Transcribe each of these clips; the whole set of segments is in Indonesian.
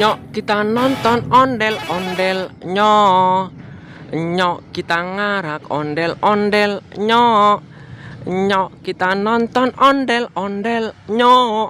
Nyok kita nonton ondel-ondel nyok. Nyok kita ngarak ondel-ondel nyok. Nyok kita nonton ondel-ondel nyok.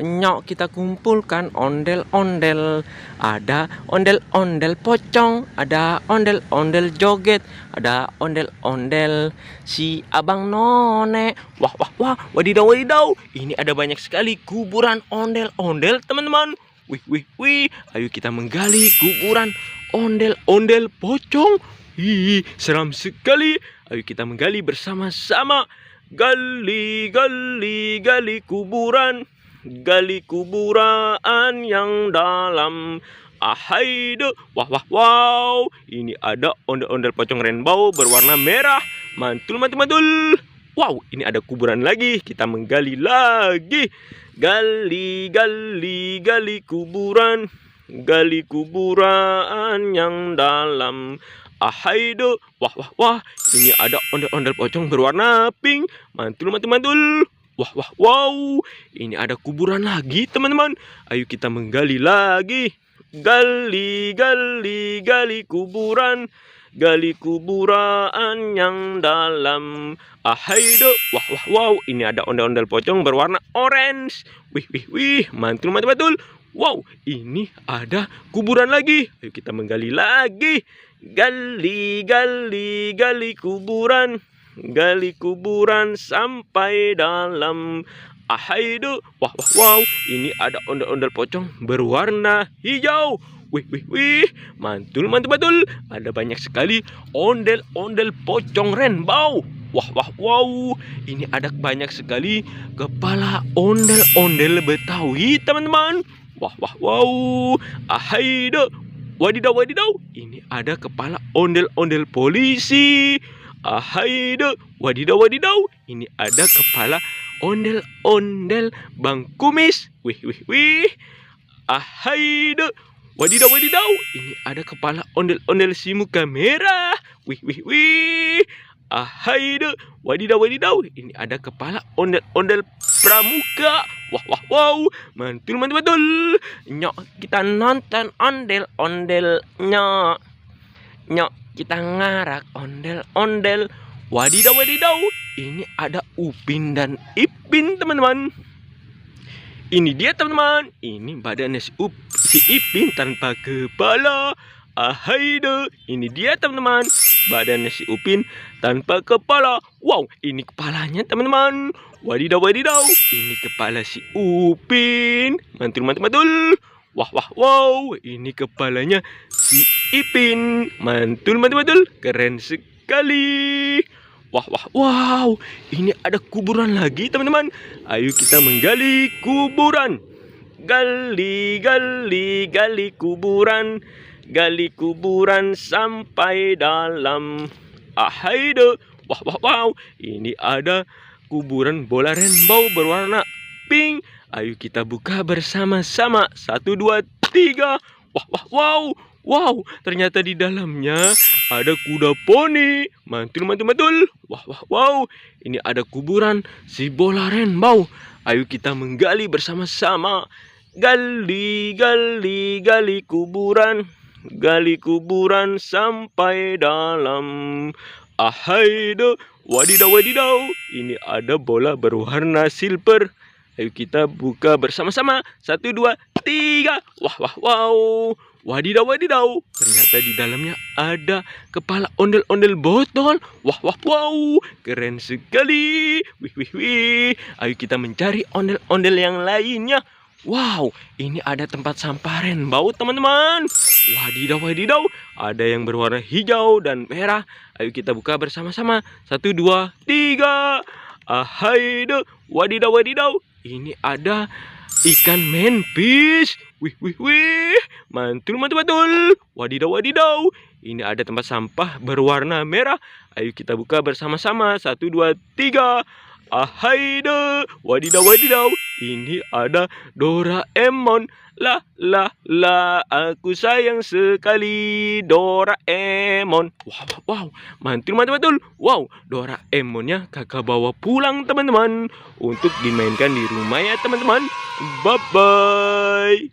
Nyok kita kumpulkan ondel-ondel. Ada ondel-ondel pocong, ada ondel-ondel joget, ada ondel-ondel si abang none. Wah wah wah, wadidaw wadidaw. Ini ada banyak sekali kuburan ondel-ondel, teman-teman. Wih wih wih, ayo kita menggali kuburan ondel-ondel pocong. Ih, seram sekali. Ayo kita menggali bersama-sama. Gali, gali, gali kuburan. Gali kuburan yang dalam. Ahaido, wah wah wow. Ini ada ondel-ondel pocong rainbow berwarna merah. Mantul mantul mantul. Wow, ini ada kuburan lagi. Kita menggali lagi. Gali, gali, gali kuburan. Gali kuburan yang dalam. Ahaido, wah wah wah. Ini ada ondel-ondel pocong berwarna pink. Mantul mantul mantul. Wah wah wow. Ini ada kuburan lagi, teman-teman. Ayo kita menggali lagi. Gali, gali, gali kuburan. Gali kuburan yang dalam. Ahaido, wah wah wow. Ini ada ondel-ondel pocong berwarna orange. Wih wih wih, mantul mantul mantul. Wow, ini ada kuburan lagi. Ayo kita menggali lagi. Gali, gali, gali kuburan. Gali kuburan sampai dalam. Ahaido, wah wah wow. Ini ada ondel-ondel pocong berwarna hijau. Wih wih wih, mantul mantul mantul. Ada banyak sekali ondel-ondel pocong rainbow. Wah wah wow. Ini ada banyak sekali kepala ondel-ondel Betawi, teman-teman. Wah wah wow. Ahaido, wadidaw wadidaw. Ini ada kepala ondel-ondel polisi. Ahaido, wadidaw wadidaw. Ini ada kepala ondel-ondel Bang Kumis. Wih wih wih. Ahaido, wadidaw wadidaw. Ini ada kepala ondel-ondel si muka merah. Wih wih wih. Ahaido, wadidaw wadidaw. Ini ada kepala ondel-ondel pramuka. Wah wah wow. Mantul mantul mantul. Nyok kita nonton ondel-ondel nyok. Nyok kita ngarak ondel-ondel. Wadidaw wadidaw. Ini ada Upin dan Ipin, teman-teman. Ini dia, teman-teman. Ini badannya si Ipin tanpa kepala. Ahaido. Ini dia, teman-teman. Badannya si Upin tanpa kepala. Wow, ini kepalanya, teman-teman. Wadidaw wadidaw. Ini kepala si Upin. Mantul mantul mantul. Wah wah wow. Ini kepalanya si Ipin. Mantul mantul mantul. Keren sekali. Wah wah wow. Ini ada kuburan lagi, teman-teman. Ayo kita menggali kuburan. Gali, gali, gali kuburan. Gali kuburan sampai dalam. Ahaido, wah wah wow. Ini ada kuburan bola rainbow berwarna pink. Ayo kita buka bersama-sama. 1, 2, 3. Wah wah wow. Wow, ternyata di dalamnya ada kuda poni. Mantul mantul mantul. Wah wah wow. Ini ada kuburan si bola rainbow. Ayo kita menggali bersama-sama. Gali, gali, gali kuburan. Gali kuburan sampai dalam. Ahaido, wadidaw wadidaw. Ini ada bola berwarna silver. Ayo kita buka bersama-sama. 1, 2, 3. Wah wah wow. Wadidaw wadidaw. Ternyata di dalamnya ada kepala ondel-ondel botol. Wah wah wow. Keren sekali. Wih wih wih. Ayo kita mencari ondel-ondel yang lainnya. Wow, ini ada tempat sampah rainbow, teman-teman. Wadidaw wadidaw. Ada yang berwarna hijau dan merah. Ayo kita buka bersama-sama. 1, 2, 3. Ahaido, wadidaw wadidaw. Ini ada ikan manfish. Wih wih wih. Mantul mantul mantul. Wadidaw wadidaw. Ini ada tempat sampah berwarna merah. Ayo kita buka bersama-sama. 1, 2, 3. Ahaido, wadidaw wadidaw. Ini ada Doraemon. La la la, aku sayang sekali Doraemon. Wow wow, mantul mantul mantul. Wow, Doraemonnya kakak bawa pulang, teman-teman, untuk dimainkan di rumah ya, teman-teman. Bye bye.